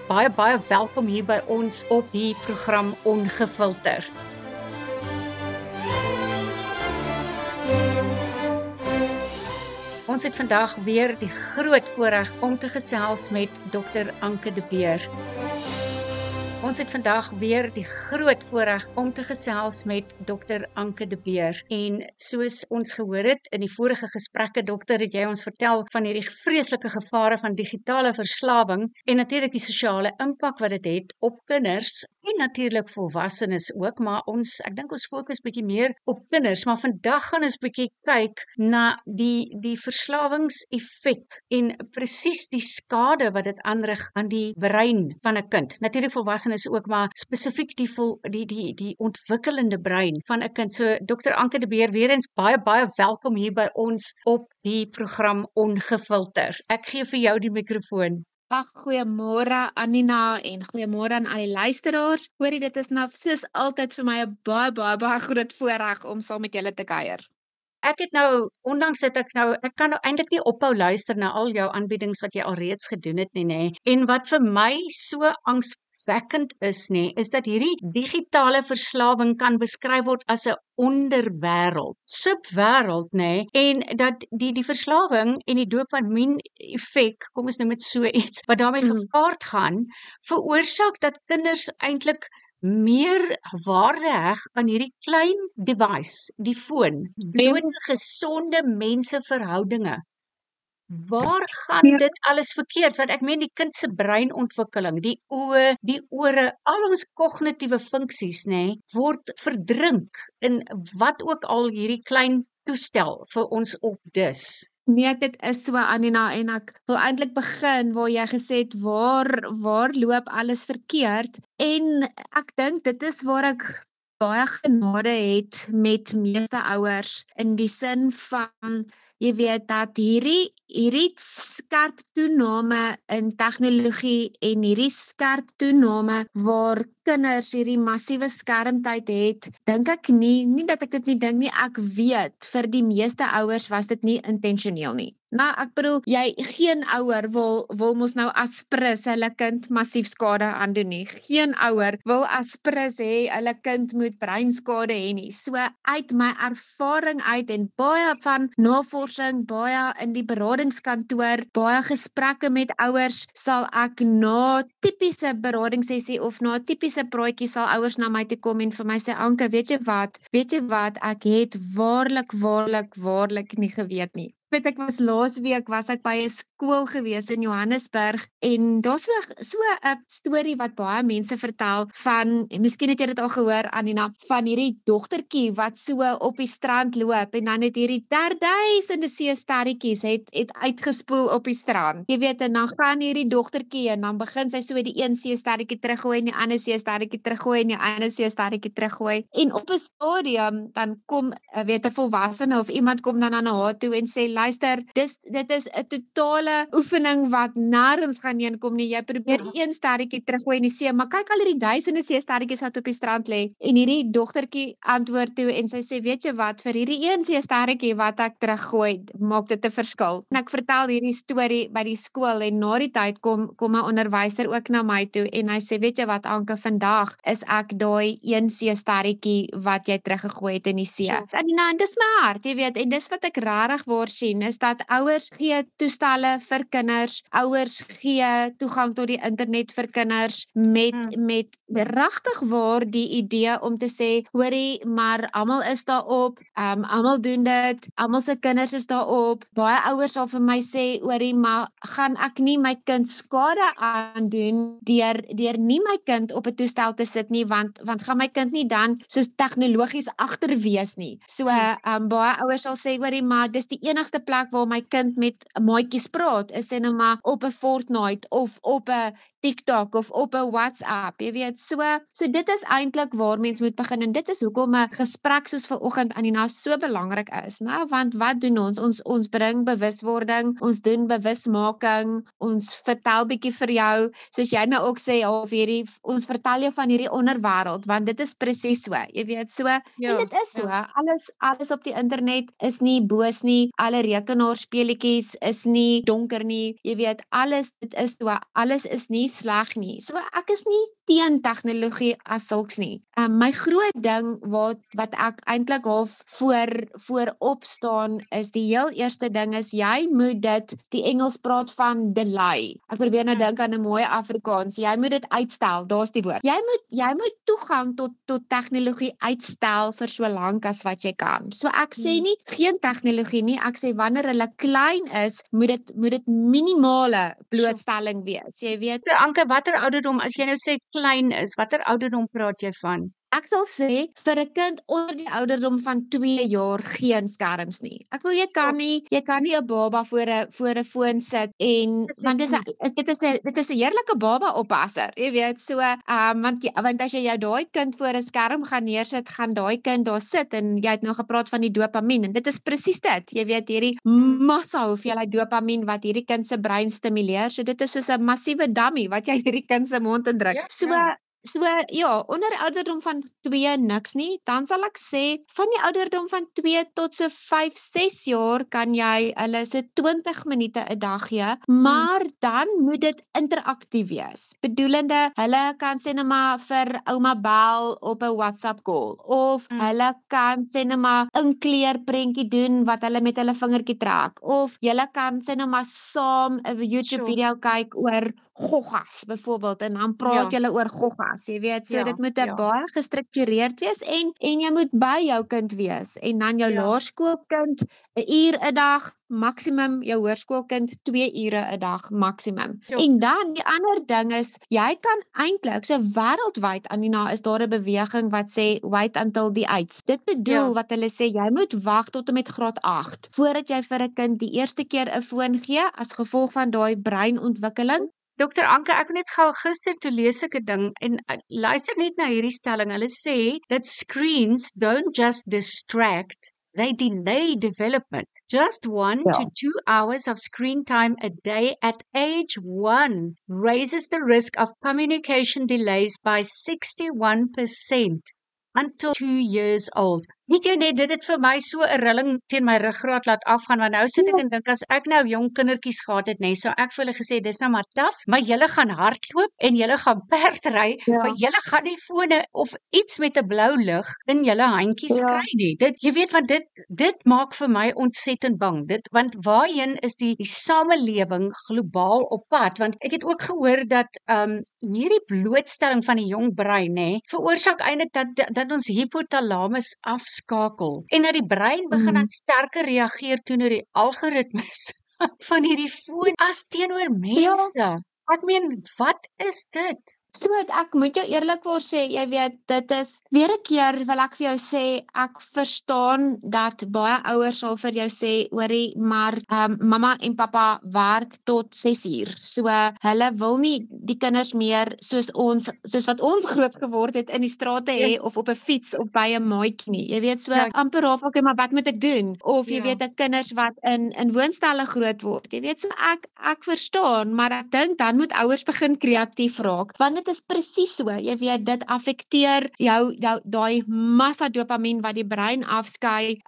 baie welkom hier by ons op die program Ongefilter. Ons het vandag weer die groot voorreg om te gesels met Dr. Anke de Beer. Ons het vandag weer die groot voorreg om te gesels met Dr. Anke de Beer. En soos ons gehoor het in die vorige gesprekke, dokter, het jy ons vertel van hierdie vreeslike gevare van digitale verslawing en natuurlik die sosiale impak wat dit het op kinders en natuurlik volwassenes ook, maar ek dink ons fokus bietjie meer op kinders, maar vandag gaan ons bietjie kyk na die verslawingseffek en presies die skade wat dit aanrig aan die brein van 'n kind. Natuurlik volwassenes ook, maar spesifiek die ontwikkelende brein van 'n kind. So Dr. Anke de Beer, weer eens baie welkom hier by ons op die program Ongefilter. Ek gee vir jou die mikrofoon. Ag, goeiemôre Anina en goeiemôre aan al die luisteraars. Hoorie, dit is nou soos altyd vir my 'n baie groot voorreg om saam met julle te kuier. Ek het nou, ondanks dat ek kan nou eintlik nie ophou luister na al jou aanbiedings wat jy alreeds gedoen het nie, nê. En wat vir my so angswekkend is, nê, is dat hierdie digitale verslawing kan beskryf word as 'n onderwêreld, subwêreld, nê, en dat die verslawing en die dopamien effek, kom ons noem dit so iets, wat daarmee gepaard gaan, veroorsaak dat kinders eintlik meer waarde heg aan hierdie klein device, die foon, bloot gesonde menseverhoudinge. Waar gaan dit alles verkeerd? Want ek meen die kind se breinontwikkeling, die oë, die ore, al ons kognitiewe funksies, nê, word verdrink in wat ook al hierdie klein toestel vir ons opdis. Nee, dit is so, Anina, en ek wil eintlik begin waar jy gesê het, waar loop alles verkeerd, en ek dink dit is waar ek baie genade het met meeste ouers, in die sin van, jy weet dat hierdie skerp toename in tegnologie en hierdie skerp toename waar kinders hierdie massiewe skermtyd het, dink ek nie dat ek dit nie dink nie, ek weet, vir die meeste ouers was dit nie intentioneel nie. Nou, ek bedoel, geen ouer wil mos nou aspris hulle kind massief skade aandoen nie. Geen ouer wil aspris hê hulle kind moet breinskade hê nie. So uit my ervaring uit en baie van navorsing, baie in die beradingskantoor, baie gesprekke met ouers, sal ek na tipiese beradingssessie of na tipiese praatjie sal ouers na my toe kom en vir my sê, Anke, weet jy wat, ek het waarlik nie geweet nie. Ek was laasweek by 'n skool gewees in Johannesburg en daar's so 'n storie wat baie mense vertel van, en miskien het jy dit al gehoor, Anina, van hierdie dogtertjie wat so op die strand loop en dan het hierdie duisende seesterretjies het uitgespoel op die strand. Jy weet, en dan gaan hierdie dogtertjie en dan begin sy so die een seesterretjie teruggooi en die ander seesterretjie teruggooi en die ander seesterretjie teruggooi. En op 'n stadium dan kom, weet 'n volwassene of iemand kom dan na haar toe en sê, luister, dit is 'n totale oefening wat nêrens gaan heen kom nie. Jy probeer een sterretjie teruggooi in die see, maar kyk al hierdie duisende seesterretjies wat op die strand lê. En hierdie dogtertjie antwoord toe en sy sê, weet jy wat, vir hierdie een seesterretjie wat ek teruggooi, maak dit 'n verskil. En ek vertel hierdie storie by die skool en na die tyd kom 'n onderwyser ook na my toe en hy sê, weet jy wat, Anke, vandag is ek daai een seesterretjie wat jy teruggegooi het in die see. En dis my hart, jy weet, en dis wat ek regtig waar sien, is dat ouers gee toestelle vir kinders, ouers gee toegang tot die internet vir kinders met regtig waar die idee om te sê, hoorie, maar almal is daarop, almal doen dit, almal se kinders is daarop. Baie ouers sal vir my sê, hoorie, maar gaan ek nie my kind skade aandoen deur nie my kind op 'n toestel te sit nie, want gaan my kind nie dan soos tegnologies agter wees nie. So baie ouers sal sê, hoorie, maar dis die enigste plek waar my kind met maatjies praat, is nou maar op 'n Fortnite of op 'n TikTok of op 'n WhatsApp, jy weet, so dit is eintlik waar mens moet begin, en dit is hoekom 'n gesprek soos vanoggend, Anina, so belangrik is, nou, want wat doen ons bring bewuswording, ons doen bewusmaking, ons vertel bietjie vir jou, soos jy nou ook sê, ons vertel jou van hierdie onderwêreld, want dit is presies so, jy weet, so, en dit is so, alles op die internet is nie boos nie, alle rekenaarspeletjies is nie donker nie. Jy weet, dit is so, alles is nie sleg nie. So ek is nie teen tegnologie as sulks nie. My groot ding wat ek eintlik half voor opstaan is die heel eerste ding is jy moet dit, die Engels praat van delay. Ek probeer nou dink aan 'n mooi Afrikaans. Jy moet dit uitstel, daar's die woord. Jy moet toegang tot tegnologie uitstel vir so lank as wat jy kan. So ek sê nie geen tegnologie nie, ek sê wanneer hulle klein is, moet dit minimale blootstelling wees. Jy weet, Anke, watter ouderdom, as jy nou sê klein is, watter ouderdom praat jy van? ek sal sê vir 'n kind onder die ouderdom van 2 jaar geen skerms nie. Ek wil jy kan nie 'n baba voor 'n foon sit en want dit is 'n heerlike baba oppasser. Jy weet, so want as jy jou daai kind voor 'n skerm gaan neersit, gaan daai kind daar sit en jy het nou gepraat van die dopamien en dit is presies dit. Jy weet, hierdie massa hoeveelheid dopamien wat hierdie kind se brein stimuleer. So dit is soos 'n massiewe dummy wat jy hierdie kind se mond indruk. So ja, onder ouderdom van 2 niks nie, dan sal ek sê, van die ouderdom van 2 tot so 5, 6 jaar kan jy hulle so 20 minute 'n dag gee, maar dan moet dit interaktief wees. Bedoelende, hulle kan sê net maar vir ouma bel op 'n WhatsApp call, of hulle kan sê net maar 'n kleurprentjie doen wat hulle met hulle vingertjie trek, of julle kan sê net maar saam 'n YouTube video kyk oor goggas byvoorbeeld en dan praat julle oor goggas, jy weet, so dit moet baie gestruktureerd wees en jy moet by jou kind wees en dan jou laerskoolkind 'n uur 'n dag maksimum, jou hoërskoolkind 2 ure 'n dag maksimum. En dan die ander ding is jy kan eintlik so wêreldwyd, Anina, is daar 'n beweging wat sê wait until the 8th. Dit bedoel wat hulle sê jy moet wag tot en met graad 8 voordat jy vir 'n kind die eerste keer 'n foon gee as gevolg van daai breinontwikkeling. Dr. Anke, ek het net gou gister toe lees ek 'n ding en luister net na hierdie stelling. Hulle sê that screens don't just distract, they delay development. Just 1 to 2 hours of screen time a day at age 1 raises the risk of communication delays by 61% until 2 years old. Weet jy net, dit het vir my so 'n rilling teen my ruggraat laat afgaan, want nou sit ek en dink, as ek nou jong kindertjies gehad het, nee, sou ek vir hulle gesê, dis nou maar taaf, maar julle gaan hardloop en julle gaan perdry, maar julle gaan nie fone of iets met 'n blou lig in julle handjies kry nie. Jy weet, want dit maak vir my ontsettend bang. Want waarheen is die samelewing globaal op pad? Want ek het ook gehoor dat hierdie blootstelling van die jong brein, veroorsaak eintlik dat ons hypothalamus afskakel en dat die brein begin dan sterker reageer teenoor die algoritmes van hierdie foon as teenoor mense. Ek meen, wat is dit? So ek moet jou eerlikwaar sê, jy weet, dit is, weer 'n keer wil ek vir jou sê, ek verstaan dat baie ouers sal vir jou sê, hoorie, maar mamma en pappa werk tot 6 uur. So hulle wil nie die kinders meer soos wat ons groot geword het in die strate hê of op 'n fiets of by 'n maatjie nie. Jy weet, so amper half, okay, maar wat moet ek doen? Of jy weet, 'n kinders wat in woonstelle groot word. Jy weet, so ek verstaan, maar ek dink dan moet ouers begin kreatief raak. Want dit is presies so, jy weet, dit affekteer jou daai massa dopamien wat die brein afskei,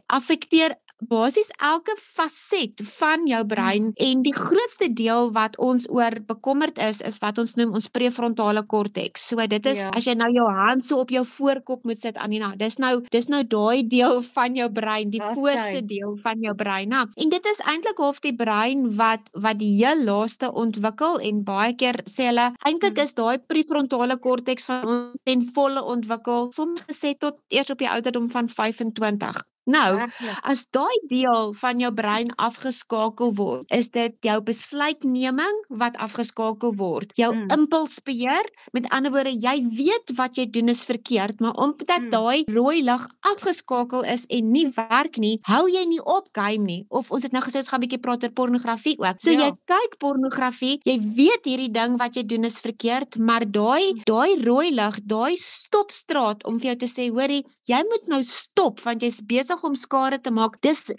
affekteer basies elke faset van jou brein en die grootste deel wat ons oor bekommerd is wat ons noem ons prefrontale korteks. So dit is, as jy nou jou hand so op jou voorkop moet sit, Anina, dis nou daai deel van jou brein, die voorste deel van jou brein. En dit is eintlik half die brein wat die heel laaste ontwikkel en baie keer sê hulle, eintlik is daai prefrontale korteks van ons ten volle ontwikkel, sommige sê tot eers op die ouderdom van 25. Nou, as daai deel van jou brein afgeskakel word, is dit jou besluitneming wat afgeskakel word, jou impulsbeheer, met ander woorde, jy weet wat jy doen is verkeerd, maar omdat daai rooi lig afgeskakel is en nie werk nie, hou jy nie op game nie, of ons het nou gesê, ons gaan 'n bietjie praat oor pornografie ook, so jy kyk pornografie, jy weet hierdie ding wat jy doen is verkeerd, maar daai rooi lig, daai stopstraat om vir jou te sê, hoorie, jy moet nou stop, want jy's besig om skade te maak, dis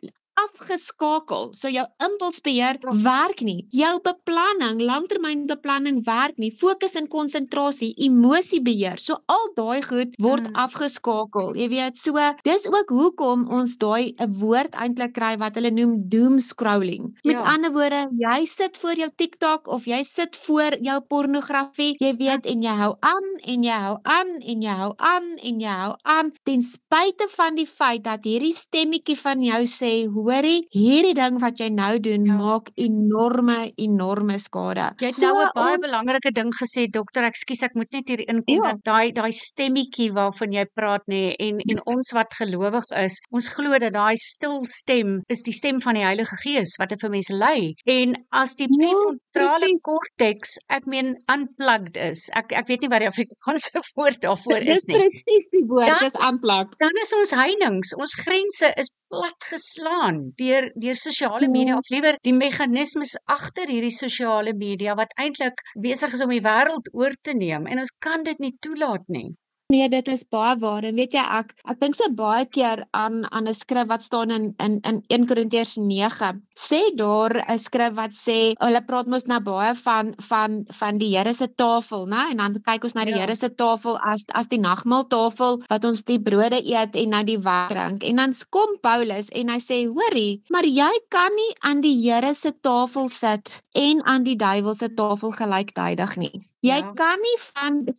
afgeskakel. So jou impulsbeheer werk nie. Jou beplanning, langtermynbeplanning werk nie. Fokus en konsentrasie, emosiebeheer. So al daai goed word afgeskakel. Jy weet, so dis ook hoekom ons daai 'n woord eintlik kry wat hulle noem doom scrolling. Met ander woorde, jy sit voor jou TikTok of jy sit voor jou pornografie, jy weet, en jy hou aan en jy hou aan en jy hou aan en jy hou aan, ten spyte van die feit dat hierdie stemmetjie van jou sê, hoorie, hierdie ding wat jy nou doen, maak enorme skade. Jy het nou 'n baie belangrike ding gesê, dokter, ekskuus, ek moet net hier inkom, dat daai stemmetjie waarvan jy praat, nê, en ons wat gelowig is, ons glo dat daai stil stem is die stem van die Heilige Gees wat vir mense lei. En as die prefrontale cortex, ek meen unplugged is. Ek weet nie wat die Afrikaanse woord daarvoor is nie. Dis presies die woord, dis unplugged. Dan is ons heininge, ons grense is platgeslaan deur sosiale media, of liewer die meganismes agter hierdie sosiale media wat eintlik besig is om die wêreld oor te neem, en ons kan dit nie toelaat nie. Nee, dit is baie waar. En weet jy, ek dink so baie keer aan 'n skrif wat staan in 1 Korintiërs 9. Sê daar 'n skrif wat sê, hulle praat mos nou baie van die Here se tafel, né? En dan kyk ons na die Here se tafel as die nagmaaltafel wat ons die brode eet en nou die wyn drink. En dan kom Paulus en hy sê, hoorie, maar jy kan nie aan die Here se tafel sit en aan die duiwel se tafel gelyktydig nie. Jy kan nie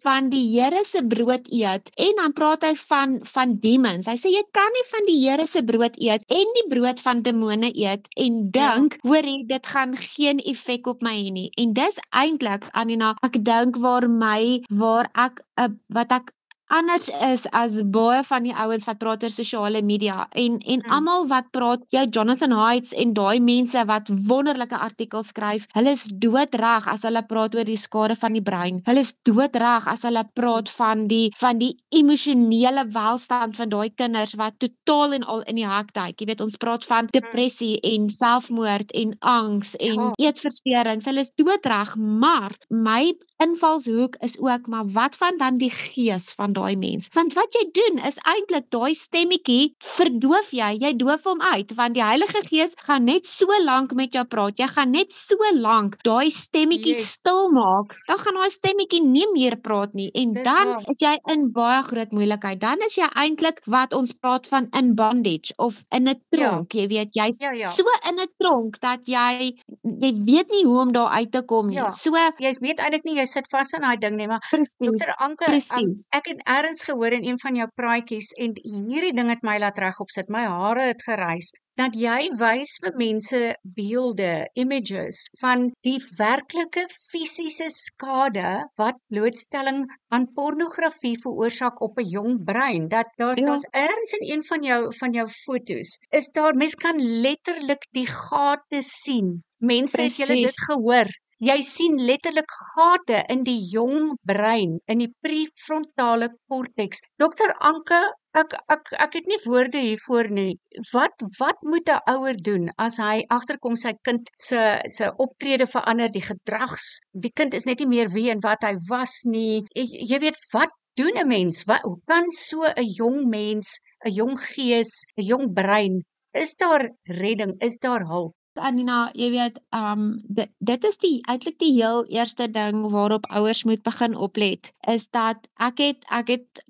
van die Here se brood eet, en dan praat hy van demons. Hy sê, jy kan nie van die Here se brood eet en die brood van demone eet en dink, hoorie, dit gaan geen effek op my hê nie. En dis eintlik, Anina, ek dink wat ek anders is as baie van die ouens wat praat oor sosiale media, en almal wat praat, Jonathan Haidt en daai mense wat wonderlike artikels skryf, hulle is doodreg as hulle praat oor die skade van die brein. Hulle is doodreg as hulle praat van die emosionele welstand van daai kinders wat totaal en al in die hak duik. Jy weet, ons praat van depressie en selfmoord en angs en eetversteurings. Hulle is doodreg, maar my invalshoek is ook, maar wat van dan die gees van daai mens? Want wat jy doen is eintlik daai stemmetjie verdoof jy doof hom uit, want die Heilige Gees gaan net so lank met jou praat, jy gaan net so lank daai stemmetjie stil maak, dan gaan daai stemmetjie nie meer praat nie, en dan is jy in baie groot moeilikheid, dan is jy eintlik wat ons praat van in bondage, of in 'n tronk, jy weet, jy's so in 'n tronk, dat jy weet nie hoe om daar uit te kom nie, so, jy weet eintlik nie, jy sit vas in daai ding nie, maar Dr. Anke, ek het ergens gehoor in een van jou praatjies, en hierdie ding het my laat regop sit, my hare het gereis, dat jy wys vir mense beelde, images, van die werklike fisiese skade wat blootstelling aan pornografie veroorsaak op 'n jong brein, dat daar's ergens in een van jou foto's, is daar, mens kan letterlik die gate sien. Mense, het julle dit gehoor? Jy sien letterlik gate in die jong brein, in die prefrontale cortex. Dr. Anke, ek het nie woorde hiervoor nie. Wat moet 'n ouer doen as hy agterkom sy kind se optrede verander, die kind is net nie meer wie en wat hy was nie. Jy weet, wat doen 'n mens? Hoe kan so 'n jong mens, 'n jong gees, 'n jong brein, is daar redding, is daar hulp? Anina, jy weet, dit is eintlik die heel eerste ding waarop ouers moet begin oplet, is dat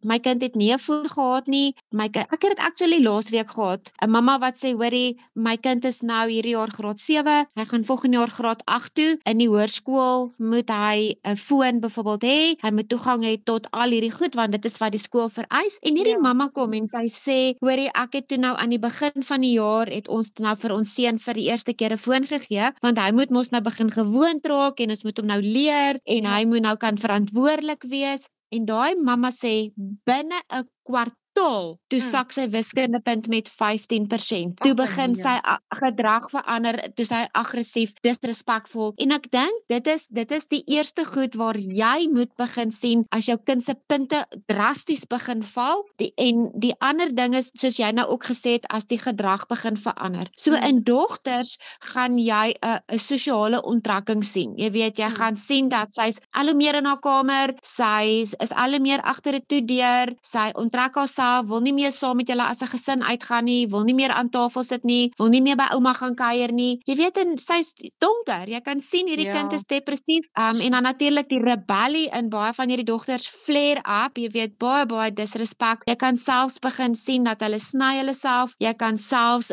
my kind het nie 'n voer gehad nie, ek het dit actually laasweek gehad, 'n mamma wat sê, hoorie, my kind is nou hierdie jaar graad 7, hy gaan volgende jaar graad 8 toe, in die hoërskool moet hy 'n foon byvoorbeeld hê, hy moet toegang hê tot al hierdie goed, want dit is wat die skool vereis, en hierdie mamma kom en sy sê, hoorie, ek het toe nou aan die begin van die jaar, het ons nou vir ons seun vir die eerste keer 'n foon gegee, want hy moet mos nou begin gewoond raak, en ons moet hom nou leer, en hy moet nou kan verantwoordelik wees, en daai mamma sê, binne 'n kwartaal, toe sak sy wiskundepunt met 15%, toe begin sy gedrag verander, toe sy aggressief, disrespekvol, en ek dink, dit is die eerste goed waar jy moet begin sien, as jou kind se punte drasties begin val, en die ander ding is, soos jy nou ook gesê het, as die gedrag begin verander. So in dogters, gaan jy 'n sosiale onttrekking sien, jy weet, jy gaan sien dat sy is al hoe meer in haar kamer, sy is al hoe meer agter 'n toedeur, sy onttrek haarself self, wil nie meer saam met julle as 'n gesin uitgaan nie, wil nie meer aan tafel sit nie, wil nie meer by ouma gaan kuier nie. Jy weet, en sy's donker. Jy kan sien hierdie kind is depressief. En dan natuurlik die rebellie in baie van hierdie dogters flare up. Jy weet, baie disrespek. Jy kan selfs begin sien dat hulle sny hulle self. Jy kan selfs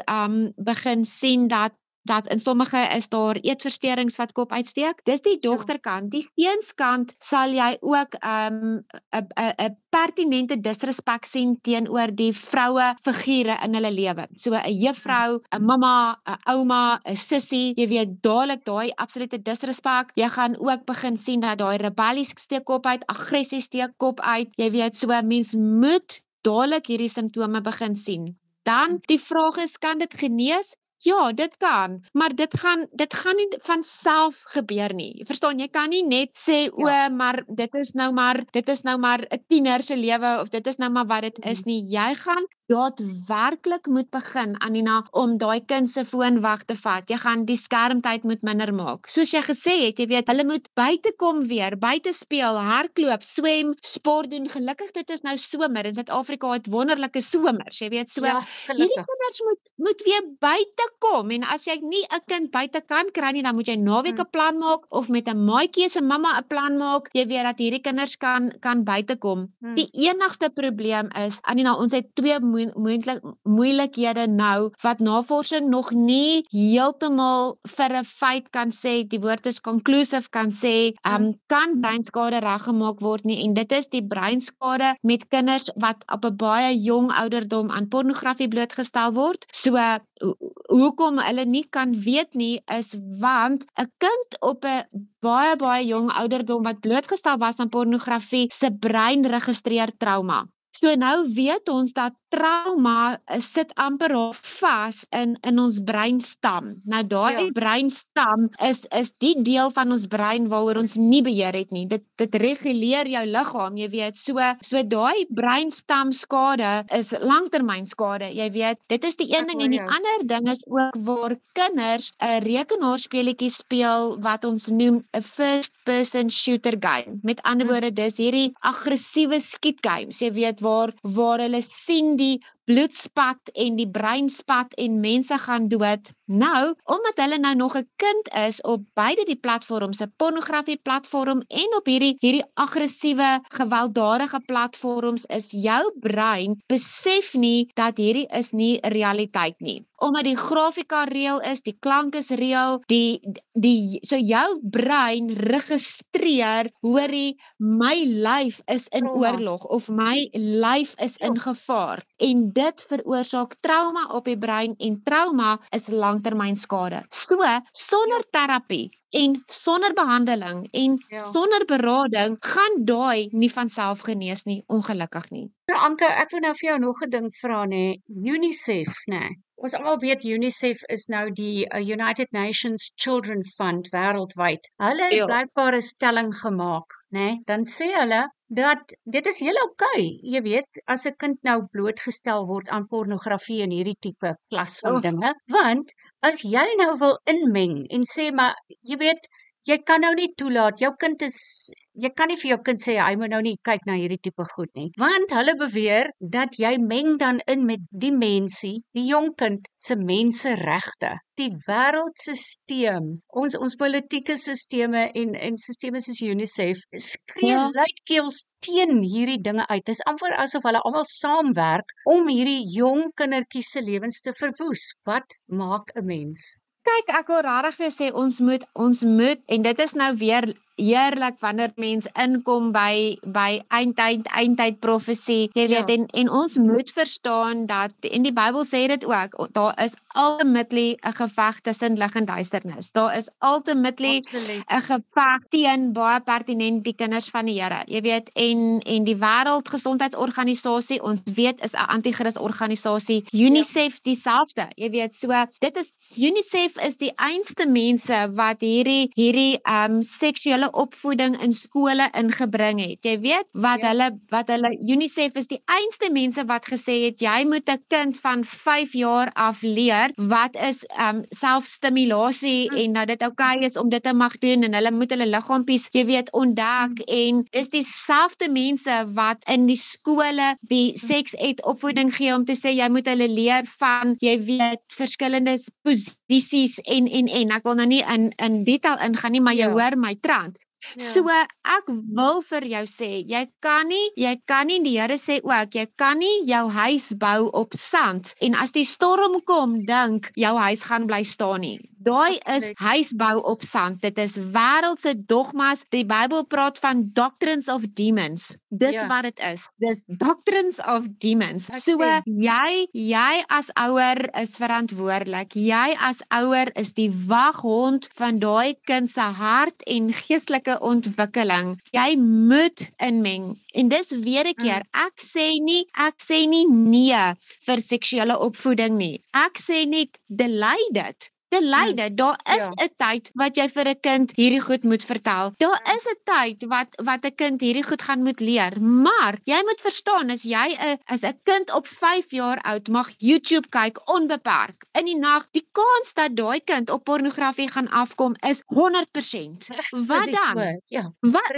begin sien dat in sommige is daar eetversteurings wat kop uitsteek. Dis die dogterkant. Die seunskant sal jy ook 'n pertinente disrespek sien teenoor die vroue figure in hulle lewe. So 'n juffrou, 'n mamma, 'n ouma, 'n sussie, jy weet dadelik daai absolute disrespek. Jy gaan ook begin sien dat daai rebellie steek kop uit, aggressie steek kop uit. Jy weet, so mens moet dadelik hierdie simptome begin sien. Dan die vraag is, kan dit genees? Ja, dit kan, maar dit gaan nie van self gebeur nie. Verstaan, jy kan nie net sê maar dit is nou maar 'n tiener se lewe of dit is nou maar wat dit is nie. Jy gaan daadwerklik moet begin, Anina, om daai kind se foon weg te vat. Jy gaan die skermtyd moet minder maak. Soos jy gesê het, jy weet, hulle moet buite kom weer, buite speel, hardloop, swem, sport doen. Gelukkig dit is nou somer. In Suid-Afrika het wonderlike somers, jy weet, so hierdie kinders moet weer buite kom. En as jy nie 'n kind buite kan kry nie, dan moet jy naweek 'n plan maak of met 'n maatjie se mamma 'n plan maak. Jy weet dat hierdie kinders kan buite kom. Die enigste probleem is, Anina, ons het twee moeilikhede nou wat navorsing nog nie heeltemal vir 'n feit kan sê, die woord is conclusive kan sê, kan breinskade reggemaak word nie, en dit is die breinskade met kinders wat op 'n baie jong ouderdom aan pornografie blootgestel word. So hoekom hulle nie kan weet nie is want 'n kind op 'n baie jong ouderdom wat blootgestel was aan pornografie, se brein registreer trauma. So nou weet ons dat trauma sit amper vas in ons breinstam. Nou daai breinstam is die deel van ons brein waaroor ons nie beheer het nie. Dit reguleer jou liggaam, jy weet. So daai breinstam skade is langtermynskade, jy weet. Dit is die een ding, en die ander ding is ook waar kinders 'n rekenaarspeletjie speel wat ons noem 'n first person shooter game. Met ander woorde, dis hierdie aggressiewe skietgames, jy weet, waar hulle sien die bloedspat en die breinspat en mense gaan dood. Nou, omdat hulle nou nog 'n kind is op beide die platforms, 'n pornografie platform en op hierdie aggressiewe, gewelddadige platforms, is jou brein besef nie dat hierdie is nie 'n realiteit nie. Omdat die grafika reël is, die klank is reël, so jou brein registreer, hoorie, my lyf is in oorlog of my lyf is in gevaar. En dit veroorsaak trauma op die brein, en trauma is langtermynskade. So, sonder terapie en sonder behandeling en sonder berading gaan daai nie van self genees nie, ongelukkig nie. Nou Anke, ek wil nou vir jou nog 'n ding vra, nê. UNICEF, nê. Ons almal weet UNICEF is nou die United Nations Children Fund wêreldwyd. Hulle het blykbaar 'n stelling gemaak, nê. Dan sê hulle dat dit is heel oukei, jy weet, as 'n kind nou blootgestel word aan pornografie en hierdie tipe klas van dinge, want as jy nou wil inmeng en sê maar, jy weet, jy kan nou nie toelaat, jy kan nie vir jou kind sê, hy moet nou nie kyk na hierdie tipe goed nie, want hulle beweer dat jy meng dan in met die mensie, die jong kind se menseregte, die wêreldsisteem, ons politieke sisteme en sisteme soos UNICEF, skree luidkeels teen hierdie dinge uit. Dit is amper asof hulle almal saamwerk om hierdie jong kindertjies se lewens te verwoes. Wat maak 'n mens? Kyk, ek wil regtig vir jou sê, ons moet, en dit is nou weer heerlik wanneer mens inkom by eindtyd profesie, jy weet, en ons moet verstaan dat, en die Bybel sê dit ook, daar is ultimately 'n geveg tussen lig en duisternis. Daar is ultimately 'n geveg teen baie pertinent die kinders van die Here. Jy weet, en die Wêreldgesondheidsorganisasie, ons weet, is 'n anti-kris organisasie. UNICEF dieselfde. Jy weet, so UNICEF is die einste mense wat hierdie seksuele seksuele opvoeding in skole ingebring het. Jy weet wat hulle UNICEF is die einste mense wat gesê het jy moet 'n kind van 5 jaar af leer wat is selfstimulasie en dat dit okay is om dit te mag doen en hulle moet hulle liggaampies, jy weet, ontdek en dis dieselfde mense wat in die skole die seks-ed opvoeding gee om te sê jy moet hulle leer van, jy weet, verskillende posisies en ek wil nou nie in detail ingaan nie, maar jy hoor my trant. So ek wil vir jou sê, jy kan nie, die Here sê ook, jy kan nie jou huis bou op sand en as die storm kom, dink jou huis gaan bly staan nie. Daai is huisbou op sand. Dit is wêreldse dogmas. Die Bybel praat van doctrines of demons. Dis wat dit is. Dis doctrines of demons. So jy as ouer is verantwoordelik. Jy as ouer is die waghond van daai kind se hart en geestelike ontwikkeling. Jy moet inmeng. En dis weer 'n keer, ek sê nie nee vir seksuele opvoeding nie. Ek sê net delay dit. Daar is 'n tyd wat jy vir 'n kind hierdie goed moet vertel. Daar is 'n tyd wat 'n kind hierdie goed gaan moet leer. Maar jy moet verstaan, as 'n kind op 5 jaar oud mag YouTube kyk onbeperk in die nag, die kans dat daai kind op pornografie gaan afkom is 100%. Wat dan? Wat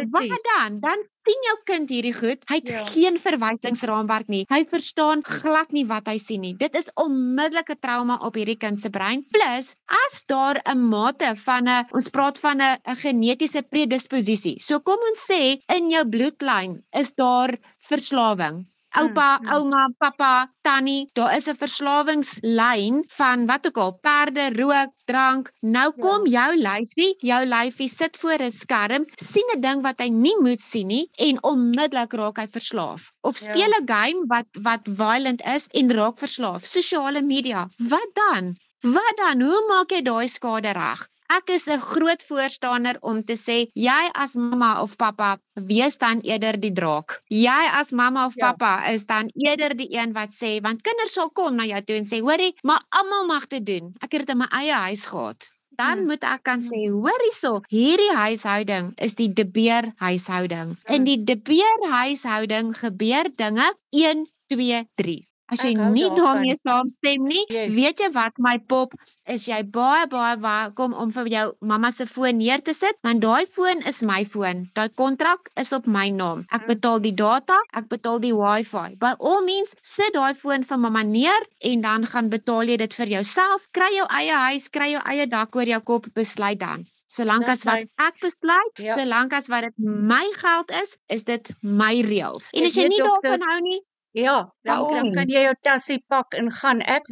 dan? Dan sien jou kind hierdie goed, hy het geen verwysingsraamwerk nie. Hy verstaan glad nie wat hy sien nie. Dit is onmiddellike trauma op hierdie kind se brein. Plus, as daar 'n mate van ons praat van 'n genetiese predisposisie. So kom ons sê in jou bloedlyn is daar verslawing. Oupa, ouma, papa, tannie, daar is 'n verslawingslyn van wat ook al, perde, rook, drank. Nou kom jou lyfie sit voor 'n skerm, sien 'n ding wat hy nie moet sien nie en onmiddellik raak hy verslaaf. Of speel 'n game wat violent is en raak verslaaf. Sosiale media. Wat dan? Hoe maak jy daai skade reg? Ek is 'n groot voorstander om te sê, jy as mamma of pappa, wees dan eerder die draak. Jy as mamma of pappa is dan eerder die een wat sê, want kinders sal kom na jou toe en sê, hoorie, maar almal mag dit doen. Ek het dit in my eie huis gehad. Dan moet ek kan sê, hoor hierso, hierdie huishouding is die De Beer huishouding. In die De Beer huishouding gebeur dinge 1, 2, 3. As jy nie daarmee saamstem nie, weet jy wat my pop, is jy baie welkom om vir jou mamma se foon neer te sit, want daai foon is my foon. Daai kontrak is op my naam. Ek betaal die data, ek betaal die wifi. By all means, sit daai foon vir mamma neer en dan gaan betaal jy dit vir jouself, kry jou eie huis, kry jou eie dak oor jou kop, besluit dan. Solank as wat ek besluit, solank as wat dit my geld is dit my reëls. En as jy nie daarvan hou nie, dan kan jy jou tassie pak en gaan. Ek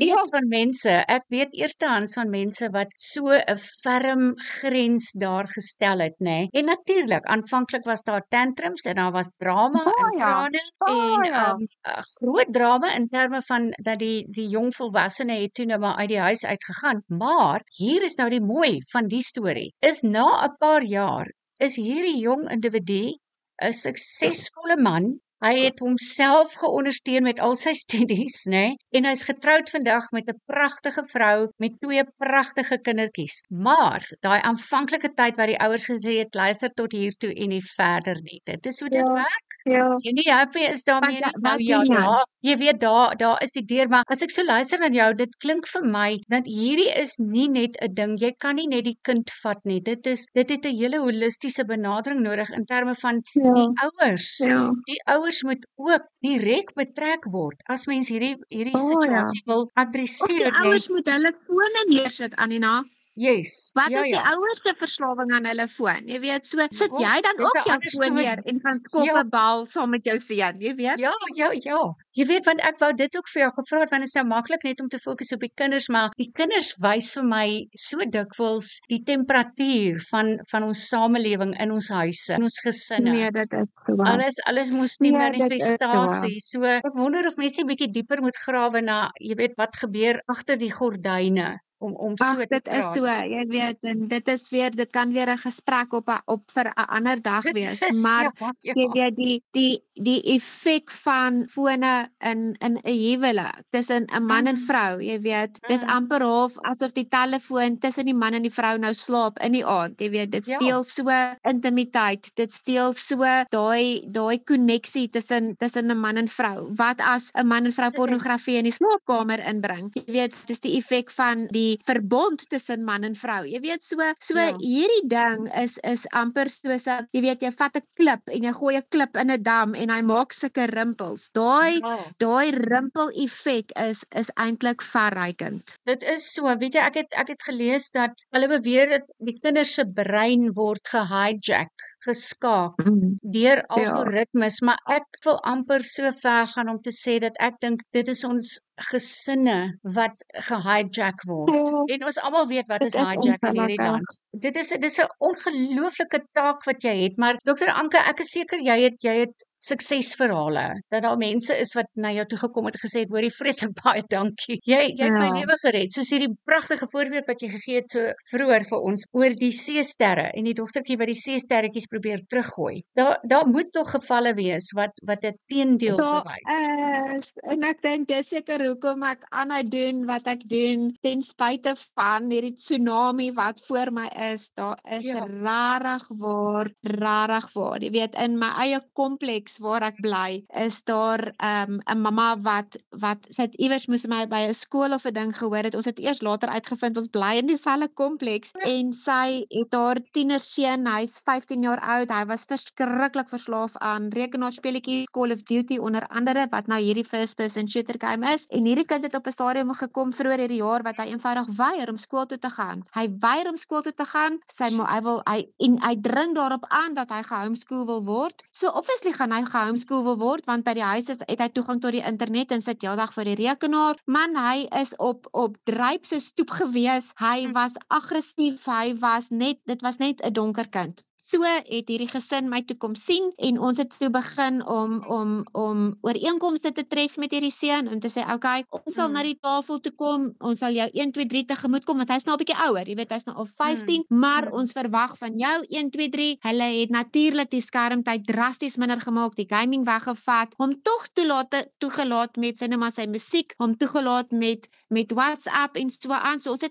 weet eerstehands van mense wat so 'n ferm grens daar gestel het, nê. En natuurlik, aanvanklik was daar tantrums en daar was drama en trane en groot drama in terme van dat die jong volwassene het toe nou maar uit die huis uitgegaan. Maar hier is nou die mooi van die storie. Is na 'n paar jaar is hierdie jong individu 'n suksesvolle man. Hy het homself geondersteun met al sy studies, né? En hy's getroud vandag met 'n pragtige vrou met 2 pragtige kindertjies. Maar daai aanvanklike tyd wat die ouers gesê het, luister tot hier toe en nie verder nie. Dit is hoe dit werk. As jy nie happy is daarmee nie, nou jy weet daar is die deur, maar as ek so luister na jou, dit klink vir my dat hierdie is nie net 'n ding, jy kan nie net die kind vat nie. Dit het 'n hele holistiese benadering nodig in terme van die ouers. Die ouers moet ook direk betrek word as mens hierdie situasie wil adresseer. Die ouers moet hulle fone neersit, Anina. Yes. Wat is die ouers se verslawing aan hulle foon? Jy weet, so sit jy dan ook jou foon neer en gaan skoppe bal saam met jou seun, jy weet? Ja. Jy weet, want ek wou dit ook vir jou gevra het, want dit is nou maklik net om te fokus op die kinders, maar die kinders wys vir my so dikwels die temperatuur van ons samelewing in ons huise, in ons gesinne. Nee, dit is so waar. Alles moes die manifestasie. So ek wonder of mense 'n bietjie dieper moet grawe na, jy weet, wat gebeur agter die gordyne. om Ag, so te dit is praat. so, jy weet, en dit kan weer 'n gesprek op vir 'n ander dag Dit wees, is, maar ja, jy ja. weet die effek van fone in 'n huwelik tussen 'n man en vrou, jy weet, dis Mm, amper half asof die telefoon tussen die man en die vrou nou slaap in die aand, jy weet, dit ja, steel so intimiteit, dit steel so daai koneksie tussen 'n man en vrou. Wat as 'n man en vrou absoluut. pornografie in die slaapkamer inbring? Jy weet, dis die effek van die verbond tussen man en vrou. Jy weet, so Ja, hierdie ding is amper soos 'n, jy weet, jy vat 'n klip en jy gooi 'n klip in 'n dam en hy maak sulke rimpels. ja. Daai rimpel effek is eintlik verrykend. Dit is so, weet jy, ek het gelees dat hulle beweer dat die kinders se brein word gehijack, geskaak Mm, deur ja. algoritmes, maar ek wil amper so ver gaan om te sê dat ek dink dit is ons gesinne wat gehijack word. Ja, En ons almal weet wat dit is is hijack in hierdie ongelukkig. land. Dis 'n ongelooflike taak wat jy het, maar Dr. Anke, ek is seker jy het suksesverhale, dat daar mense is wat na jou toe gekom het en gesê het, hoorie, vreeslik baie dankie. Jy het my Ja. lewe gered. Soos hierdie pragtige voorbeeld wat jy gegee het so vroeër vir ons oor die seesterre en die dogtertjie wat die seesterretjies probeer teruggooi. Daar moet tog gevalle wees wat 'n teendeel Daar bewys. is, en ek dink dis seker hoekom ek aanhou doen wat ek doen, ten spyte van hierdie tsunami wat voor my is. Daar is Ja. rarig waar. Jy weet, in my eie kompleks waar ek bly, is daar 'n mamma wat sy het iewers moes my by 'n skool of 'n ding gehoor het. Ons het eers later uitgevind ons bly in dieselfde kompleks en sy het haar tienerseun, hy's 15 jaar oud. Hy was verskriklik verslaaf aan rekenaarspeletjies, Call of Duty onder andere, wat nou hierdie first person shooter game is. En hierdie kind het op 'n stadium gekom vroeër hierdie jaar wat hy eenvoudig weier om skool toe te gaan. Hy weier om skool toe te gaan. Hy dring daarop aan dat hy gehomeschool wil word. So obviously gaan hy gehomeschool wil word want by die huis het hy toegang tot die internet en sit heeldag voor die rekenaar. Man, hy is op dryp se stoep gewees. Hy was aggressief. Dit was net 'n donker kind. So het hierdie gesin my toe kom sien en ons het toe begin om ooreenkomste te tref met hierdie seun om te sê, okay, ons sal na die tafel toe kom, ons sal jou 1 2 3 tegemoet kom want hy's nou 'n bietjie ouer, jy weet, hy's nou al 15, maar ons verwag van jou 1 2 3. Hulle het natuurlik die skermtyd drasties minder gemaak, die gaming weggevat, hom tog toegelaat met sy musiek, hom toegelaat met WhatsApp en so aan. So ons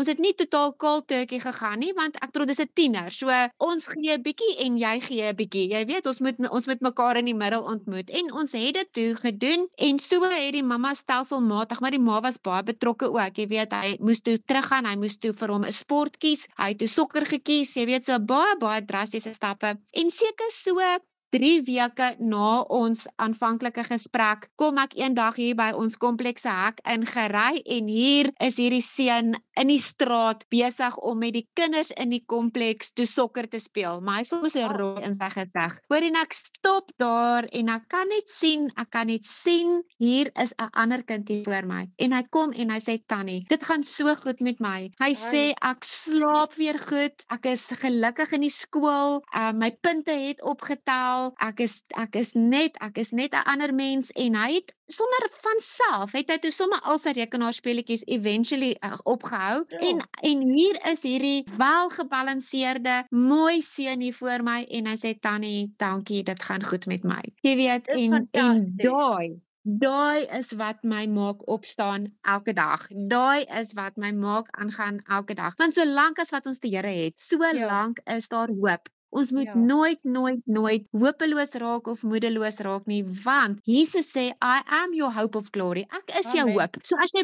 het nie totaal cold turkey gegaan nie, want ek bedoel dis 'n tiener. So ons gee 'n bietjie en jy gee 'n bietjie. Jy weet, ons moet mekaar in die middel ontmoet en ons het dit toe gedoen en so het die mamma stelselmatig, maar die ma was baie betrokke ook. Jy weet, hy moes toe teruggaan, hy moes toe vir hom 'n sport kies. Hy het toe sokker gekies, jy weet, so baie drastiese stappe. En seker so 3 weke na ons aanvanklike gesprek, kom ek eendag hier by ons komplekse hek ingery en hier is hierdie seun in die straat besig om met die kinders in die kompleks toe sokker te speel. Maar hy is soms 'n rooi in sy gesig. Hoor en ek stop daar en ek kan net sien, hier is 'n ander kind hier voor my. En hy kom en hy sê, Tannie, dit gaan so goed met my. Hy sê, ek slaap weer goed, ek is gelukkig in die skool, my punte het opgetel, ek is net 'n ander mens en hy het sommer van self het hy toe sommer al sy rekenaarspeletjies eventually opgehou en hier is hierdie welgebalanseerde mooi seun hier voor my en hy sê Tannie, dankie, dit gaan goed met my. Jy weet, en daai is wat my maak opstaan elke dag. Daai is wat my maak aangaan elke dag. Want solank as wat ons die Here het, solank is daar hoop. Ons moet nooit hopeloos raak of moedeloos raak nie, want Jesus sê, I am your hope of glory. Ek is jou hoop. So as jy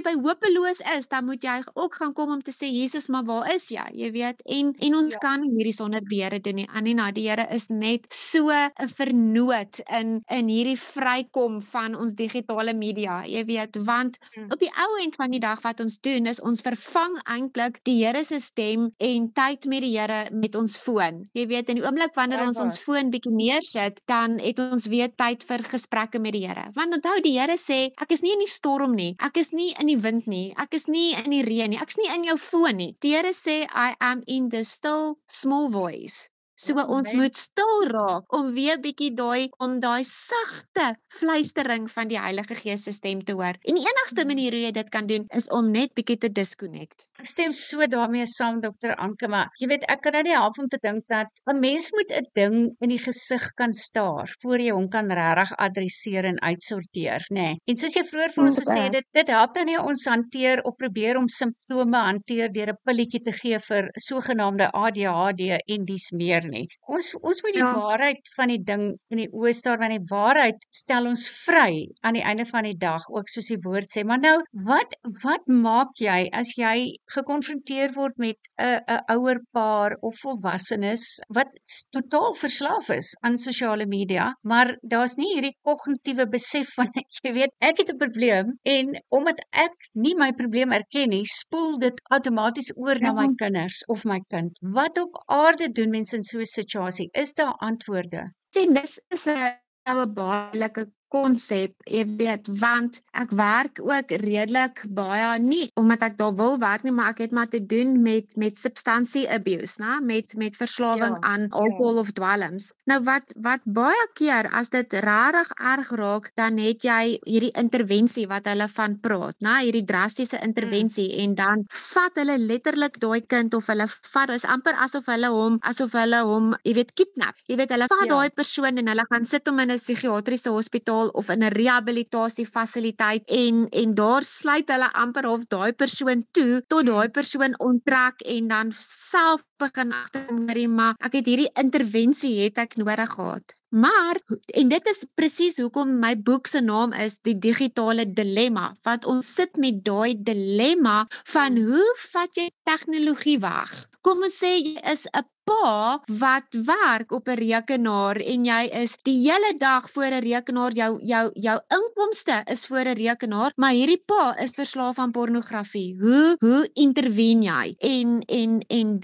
by hopeloos is, dan moet jy ook gaan kom om te sê, Jesus, maar waar is jy? Jy weet, en ons kan nie hierdie sonder die Here doen nie. Anina, die Here is net so 'n vernoot in hierdie vrykom van ons digitale media. Jy weet, want op die ou end van die dag wat ons doen, is ons vervang eintlik die Here se stem en tyd met die Here met ons foon. Jy weet, in die oomblik wanneer ons foon bietjie neersit, dan het ons weer tyd vir gesprekke met die Here. Want onthou, die Here sê, ek is nie in die storm nie, ek is nie in die wind nie, ek is nie in die reën nie, ek is nie in jou foon nie. Die Here sê, I am in the still small voice. So ons moet stil raak om weer bietjie daai sagte fluistering van die Heilige Gees se stem te hoor. En die enigste manier hoe jy dit kan doen is om net bietjie te disconnect. Ek stem so daarmee saam, Dr. Anke, maar jy weet, ek kan nou nie help om te dink dat 'n mens moet 'n ding in die gesig kan staar voor jy hom kan regtig adresseer en uitsorteer, nê. Nee. En soos jy vroeër vir ons gesê het, dit help nou nie ons hanteer of probeer om simptome hanteer deur 'n pilletjie te gee vir sogenaamde ADHD en dies meer nie. Ons moet die waarheid van die ding in die oë staar, want die waarheid stel ons vry aan die einde van die dag, ook soos die woord sê. Maar nou, wat maak jy as jy gekonfronteer word met 'n ouer paar of volwassenes wat totaal verslaaf is aan sosiale media, maar daar's nie hierdie kognitiewe besef van jy weet, ek het 'n probleem en omdat ek nie my probleem erken nie, spoel dit outomaties oor na my kinders of my kind. Wat op aarde doen mense in so 'n situasie? Is daar antwoorde? Sien, dis is 'n baie lekker konsep, jy weet, want ek werk ook redelik baie, nie omdat ek daar wil werk nie, maar ek het maar te doen met substansie abuse, met verslawing aan alkohol of dwelms. Nou wat baie keer as dit regtig erg raak, dan het jy hierdie intervensie wat hulle van praat, hierdie drastiese intervensie en dan vat hulle letterlik daai kind of hulle vat, is amper asof hulle hom, jy weet, kidnap. Jy weet, hulle vat daai persoon en hulle gaan sit hom in 'n psigiatriese hospitaal of in 'n rehabilitasiefasiliteit en daar sluit hulle amper of daai persoon toe tot daai persoon onttrek en dan self begin agterkom, maar ek het hierdie intervensie het ek nodig gehad. Maar, en dit is presies hoekom my boek se naam is Die Digitale Dilemma, want ons sit met daai dilemma van hoe vat jy tegnologie weg? Kom ons sê jy is 'n pa wat werk op 'n rekenaar en jy is die hele dag voor 'n rekenaar, jou inkomste is voor 'n rekenaar, maar hierdie pa is verslaaf aan pornografie. Hoe intervene jy? En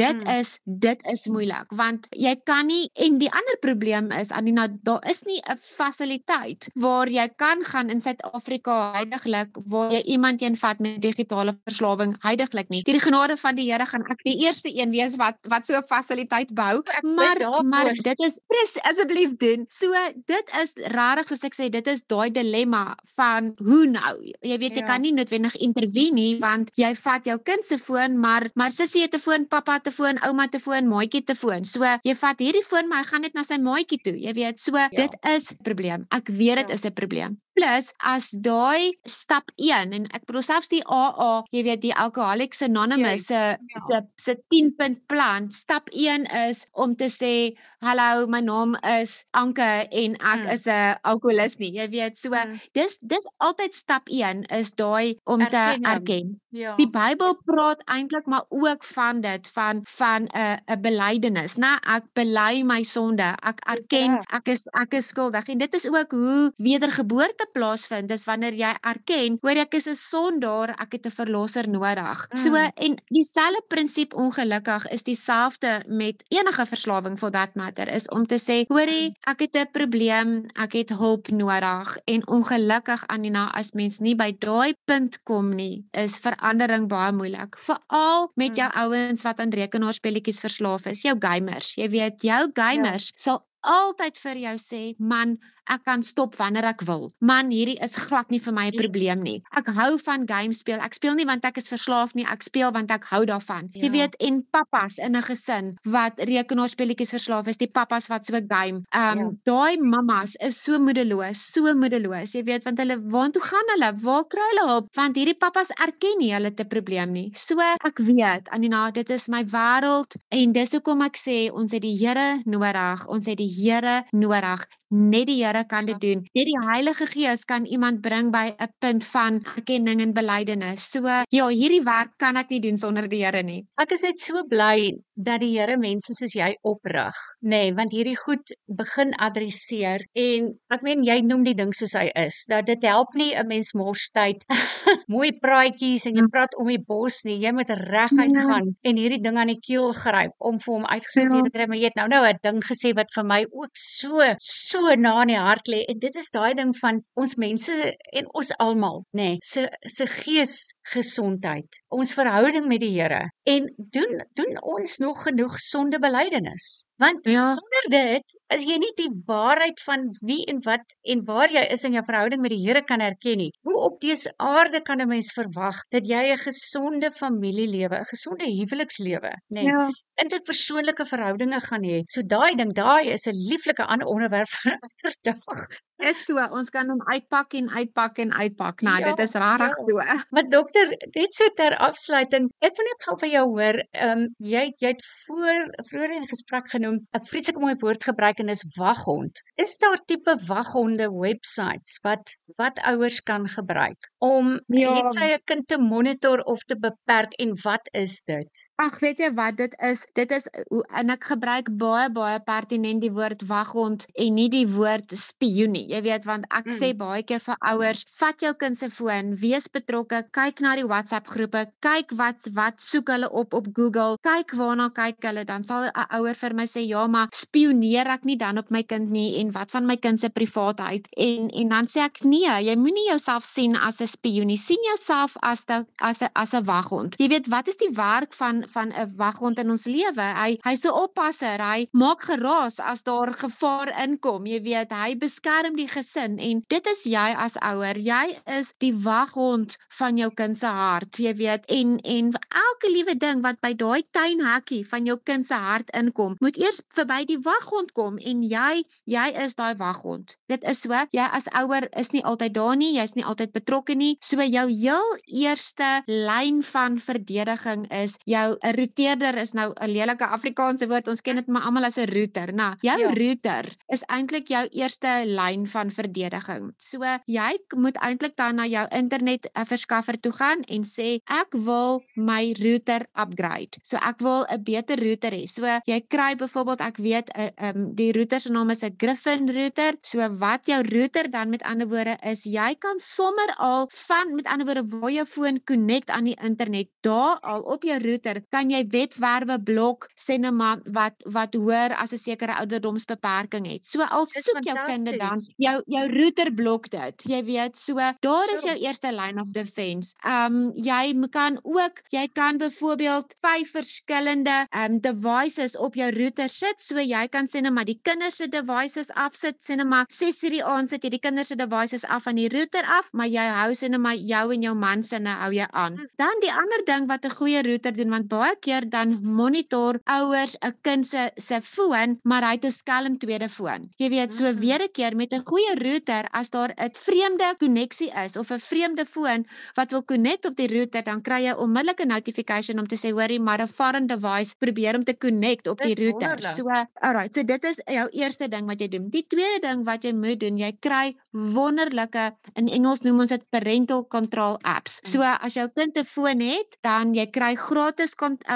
dit is moeilik, want jy kan nie, en die ander probleem is, Anina, daar is nie 'n fasiliteit waar jy kan gaan in Suid-Afrika huidiglik, waar jy iemand vat met digitale verslawing huidiglik nie. Die genade van die Here gaan ek die eerste een wees wat so 'n fasiliteit bou, maar dit is asseblief doen. So dit is rarig, soos ek sê, dit is daai dilemma van hoe nou. Jy weet, jy kan nie noodwendig intervene nie, want jy vat jou kind se foon, maar sussie het 'n foon, pappa het 'n foon, ouma het 'n foon, maatjie het 'n foon. So jy vat hierdie foon, maar hy gaan net na sy maatjie toe. Jy weet, so dit is 'n probleem. Ek weet dit is 'n probleem. Plus, as daai stap 1, en ek bedoel selfs die AA, jy weet, die Alcoholics Anonymous se 10-punt plan, stap 1 is om te sê, hallo, my naam is Anke en ek is 'n alkoholist nie. Jy weet, so dis altyd stap 1 is daai om te erken. Ja. Die Bybel praat eintlik maar ook van dit, van 'n belydenis, ek bely my sonde, ek erken ek is skuldig, en dit is ook hoe wedergeboorte plaasvind, is wanneer jy erken, hoor, ek is 'n sondaar, ek het 'n verlosser nodig. So, en dieselfde prinsip ongelukkig is dieselfde met enige verslawing for that matter, is om te sê, hoorie, ek het 'n probleem, ek het hulp nodig, en ongelukkig, Anina, as mens nie by daai punt kom nie, is verandering baie moeilik, veral met jou ouens wat aan rekenaarspelletjies verslaaf is, jou gamers, jy weet, jou gamers sal altyd vir jou sê, man, ek kan stop wanneer ek wil. Man, hierdie is glad nie vir my 'n probleem nie. Ek hou van game speel. Ek speel nie want ek is verslaaf nie, ek speel want ek hou daarvan. Jy weet, en pappas in 'n gesin wat rekenaarspelletjies verslaaf is, die pappas wat so game. Daai mammas is so moedeloos. Jy weet, want hulle, waartoe gaan hulle? Waar kry hulle hulp? Want hierdie pappas erken nie hulle het 'n probleem nie. So ek weet, Anina, dit is my wêreld, en dis hoekom ek sê ons het die Here nodig. Ons het die Here nodig. Net die Here kan dit doen. Net die Heilige Gees kan iemand bring by 'n punt van erkenning en belydenis. So ja, hierdie werk kan ek nie doen sonder die Here nie. Ek is net so bly dat die Here mense soos jy oprig, want hierdie goed begin adresseer, en ek meen, jy noem die ding soos hy is, dat dit help nie 'n mens mors tyd, mooi praatjies, en jy praat om die bos nie, jy moet reguit gaan, en hierdie ding aan die keel gryp, om vir hom uitgesorteer te kry, maar jy het nou 'n ding gesê, wat vir my ook so na in die hart lê, en dit is daai ding van ons mense, en ons almal, se gees gesondheid, ons verhouding met die Here en doen ons nog genoeg sondebelydenis? Want Ja, sonder dit, as jy nie die waarheid van wie en wat en waar jy is in jou verhouding met die Here kan herken nie, hoe op dese aarde kan 'n mens verwag dat jy 'n gesonde familielewe, 'n gesonde huwelikslewe, nê, ja. interpersoonlike verhoudinge gaan hê? So daai is 'n lieflike ander onderwerp vir 'n ander dag. Is so, ons kan hom uitpak en uitpak en uitpak. Nou, Ja, dit is ja. regtig so. Maar dokter, net so ter afsluiting, ek wil net gou van jou hoor, jy het vroeër in die gesprek genoem, 'n vreeslike mooi woord gebruik en dis waghond. Is daar tipe waghonde websites wat ouers kan gebruik om Ja, net sy 'n kind te monitor of te beperk en wat is dit? ag, weet jy wat dit is? Dit is en ek gebruik baie pertinent die woord waghond en nie die woord spioen nie. Jy weet, want ek sê baie keer vir ouers, vat jou kind se foon, wees betrokke, kyk na die WhatsApp groepe, kyk wat soek hulle op Google, kyk waarna kyk hulle, dan sal 'n ouer vir my sê, ja, maar spioneer ek nie dan op my kind nie en wat van my kind se privaatheid? En dan sê ek, nee, jy moenie jouself sien as 'n spioen nie. Sien jouself as 'n waghond. Jy weet, wat is die werk van 'n waghond in ons lewe? Hy's 'n oppasser. Hy maak geraas as daar gevaar inkom. Jy weet, hy beskerm die gesin en dit is jy as ouer. Jy is die waghond van jou kind se hart, jy weet. En elke liewe ding wat by daai tuinhekkie van jou kind se hart inkom, moet eers verby die waghond kom en jy is daai waghond. Dit is so, jy as ouer is nie altyd daar nie, jy's nie altyd betrokke nie. So jou heel eerste lyn van verdediging is 'n routeerder is nou 'n lelike Afrikaanse woord, ons ken dit maar almal as 'n router. Nou, jou router is eintlik jou eerste lyn van verdediging. So jy moet eintlik dan na jou internet verskaffer toe gaan en sê ek wil my router upgrade. So ek wil 'n beter router hê. So jy kry byvoorbeeld, ek weet die router se naam is 'n Griffin router. So wat jou router dan met ander woorde is, jy kan sommer al van met ander woorde waar jou foon connect aan die internet, daar al op jou router kan jy webwerwe blok, sê nou maar wat hoër as 'n sekere ouderdomsbeperking het. So al soek jou kinde dan jou router blok dit. Jy weet, so daar is jou eerste line of defense. Jy kan byvoorbeeld 5 verskillende devices op jou router sit. So jy kan sê nou maar die kinders se devices afsit, sê nou maar 6 uur die aand sit jy die kinders se devices af van die router af, maar jy hou sê nou maar jou en jou man se hou jy aan. Dan die ander ding wat 'n goeie router doen, want baie keer dan monitor ouers 'n kind se foon, maar hy het 'n skelm tweede foon. Jy weet, so weer 'n keer met 'n goeie router, as daar 'n vreemde koneksie is of 'n vreemde foon wat wil connect op die router, dan kry jy onmiddellik 'n notification om te sê, hoorie, maar 'n foreign device probeer om te connect op die router. Wonderlik. So, alright, so dit is jou eerste ding wat jy doen. Die tweede ding wat jy moet doen, jy kry wonderlike, in Engels noem ons dit parental control apps. So as jou kind 'n foon het, dan jy kry gratis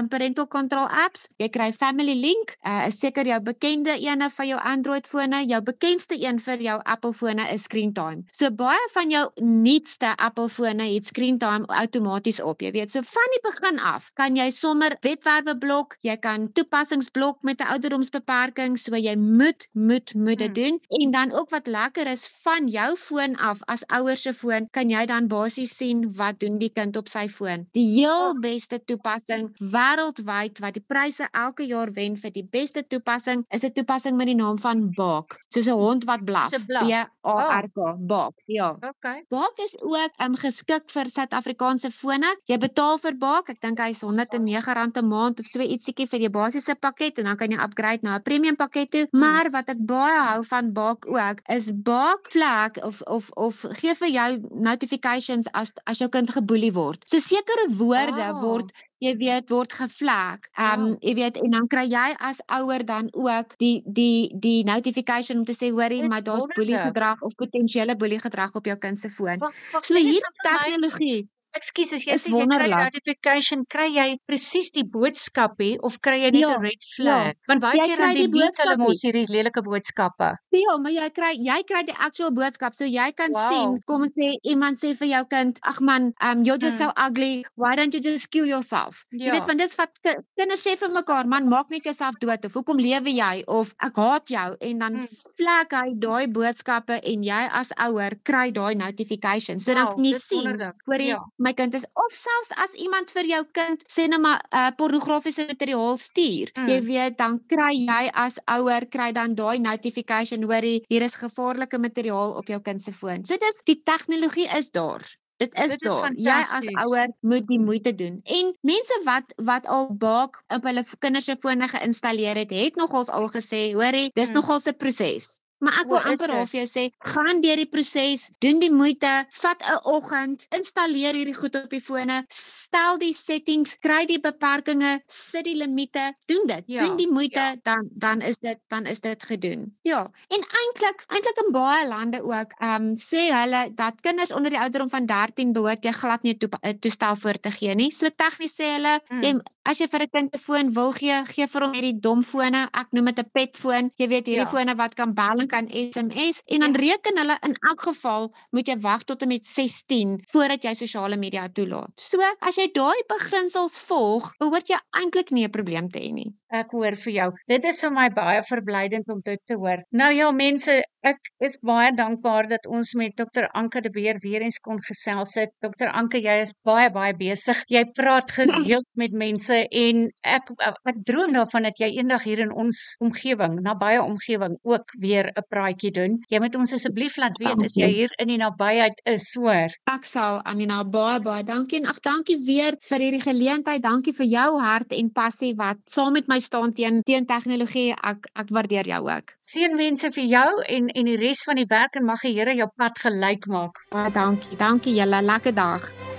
parental control apps. Jy kry Family Link, is seker jou bekende ene van jou Android fone. Jou bekendste een vir jou Apple fone is ScreenTime. So baie van jou nuutste Apple fone het ScreenTime outomaties op. Jy weet, so van die begin af kan jy sommer webwerwe blok, jy kan toepassings blok met 'n ouderdomsbeperking, so jy moet dit doen. En dan ook wat lekker is, van jou foon af as ouers se foon, kan jy dan basies sien wat doen die kind op sy foon. Die heel beste toepassing wêreldwyd wat die pryse elke jaar wen vir die beste toepassing, is 'n toepassing met die naam van Bark. Soos 'n hond wat blaf. B-A-R-K, Bark. Ja. Okay. Bark is ook geskik vir Suid-Afrikaanse fone. Jy betaal vir Bark, ek dink hy is R109 'n maand of so ietsiekie vir die basiese pakket en dan kan jy upgrade na 'n premium pakket toe. Maar wat ek baie hou van Bark ook, is Bark flag of gee vir jou notifications as jou kind geboelie word. So sekere woorde word geflag. Jy weet, en dan kry jy as ouer dan ook die notification om te sê, hoorie, maar daar's boeliegedrag of potensiële boeliegedrag op jou kind se foon. So hier is tegnologie. Ekskuus, as jy sê jy kry 'n notification, kry jy presies die boodskapie of kry jy net 'n red flag? Want baie keer dan delete hulle mos hierdie lelike boodskappe. Ja, maar jy kry die actual boodskap, so jy kan sien, kom ons sê iemand sê vir jou kind, ag man, you're just so ugly, why don't you just kill yourself? Jy weet, want dis wat kinders sê vir mekaar, man, maak net jouself dood of hoekom lewe jy of ek haat jou, en dan flag hy daai boodskappe en jy as ouer kry daai notification. So dan kan jy sien, hoor jy, my kind is, of selfs as iemand vir jou kind sê nou maar pornografiese materiaal stuur, jy weet, dan kry jy as ouer kry dan daai notification, hoorie, hier is gevaarlike materiaal op jou kind se foon. So die tegnologie is daar. Dit is daar. Jy as ouer moet die moeite doen. En mense wat al baak op hulle kinders se fone geïnstalleer het nogals al gesê, hoorie, dis nogals 'n proses. Maar ek wil amper half jou sê, gaan deur die proses, doen die moeite, vat 'n oggend, installeer hierdie goed op die fone, stel die settings, kry die beperkings, sit die limite, doen dit. Doen die moeite, dan is dit gedoen. Ja, en eintlik in baie lande ook, sê hulle dat kinders onder die ouderdom van 13 behoort jy glad nie 'n toestel voor te gee nie. So tegnies sê hulle, as jy vir 'n kind 'n foon wil gee vir hom hierdie dom fone, ek noem dit 'n petfoon. Jy weet hierdie fone wat kan bel, kan SMS, en dan reken hulle in elk geval moet jy wag tot en met 16 voordat jy sosiale media toelaat. So, as jy daai beginsels volg, behoort jy eintlik nie 'n probleem te hê nie. Ek hoor vir jou. Dit is vir my baie verblydend om dit te hoor. Nou ja, mense, ek is baie dankbaar dat ons met Dr. Anke de Beer weer eens kon gesels het. Dr. Anke, jy is baie besig. Jy praat gereeld met mense en ek droom daarvan dat jy eendag hier in ons omgewing, nabye omgewing, ook weer 'n praatjie doen. Jy moet ons asseblief laat weet as jy hier in die nabyheid is, hoor. Ek sal, Anina, baie dankie en dankie weer vir hierdie geleentheid. Dankie vir jou hart en passie wat saam met my staan teen tegnologie. Ek waardeer jou ook. Seënwense vir jou en die res van die werk en mag die Here jou pad gelyk maak. Dankie julle, lekker dag.